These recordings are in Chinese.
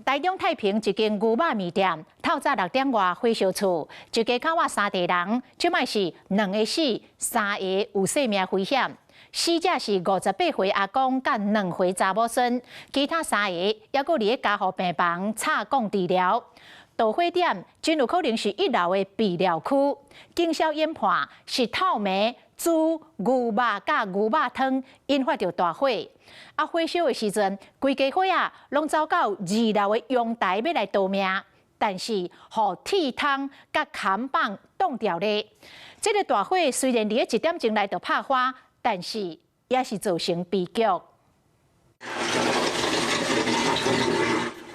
台中太平一间牛肉面店，透早6点外火烧厝，一家口外3地人，即卖是2个死，3个有性命危险。死者是58岁阿公甲2岁查某孙，其他3个还佫伫加护病房插管治疗。导火点真有可能是1楼的备料区，经销研判是透明猪牛肉甲牛肉汤引发着大火。火烧的时阵，规家伙拢走到2楼的阳台要来逃命，但是互铁窗甲看板挡掉咧。这个大火虽然伫1点钟内就拍花，但是也是造成悲剧。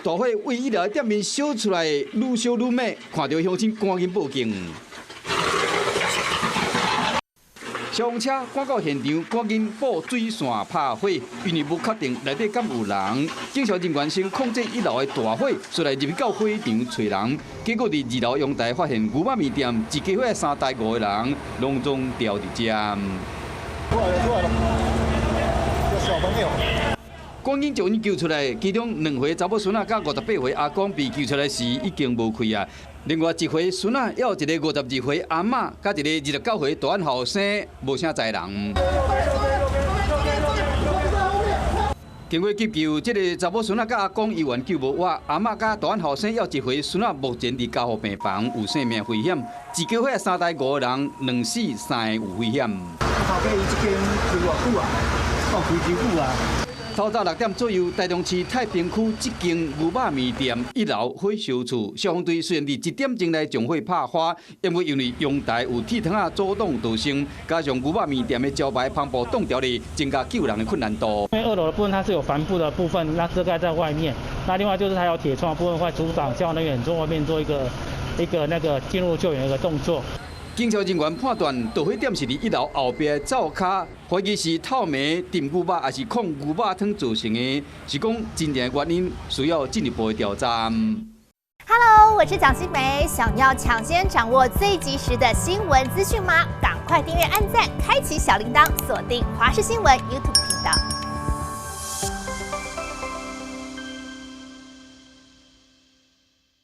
大火为1楼的店面烧出来，愈烧愈猛，看到乡亲赶紧报警。消防车赶到现场，赶紧布水线拍火，因为无确定内底敢有人。警消人员先控制1楼的大火，出来入去到火场找人，结果伫2楼阳台发现牛肉面店一家伙3大5个人，拢总吊伫遮。出来了，有小朋友。赶紧将因救出来，其中2岁查某孙仔甲58岁阿公被救出来时已经无气啊。另外1岁孙仔，还有一个52岁阿嬷，甲一个29岁大汉后生，无啥在人。经过急救，这个查某孙仔甲阿公医院救无活，阿嬷甲大汉后生还有1岁孙仔目前伫加护病房，有生命危险。一家伙3大5个人，2死3个有危险。后壁伊这间开偌久啊？哦，开真久啊！透早6点左右，台中市太平区这间牛肉面店1楼火烧厝，消防队虽然伫1点钟内将火拍花，因为阳台有铁窗阻挡逃生，加上牛肉面店的招牌篷布挡掉咧，增加救人的困难度。因为2楼的部分它是有帆布的部分，那遮盖在外面。那另外就是它有铁窗的部分，会阻挡消防人员从外面做一个进入救援的一个动作。警消人员判断，导火点是伫1楼后壁的灶骹，怀疑是透明炖牛肉还是控牛肉汤造成的，是讲真正的原因需要进一步的调查。Hello， 我是蒋欣梅，想要抢先掌握最及时的新闻资讯吗？赶快订阅、按赞、开启小铃铛，锁定华视新闻 YouTube 频道。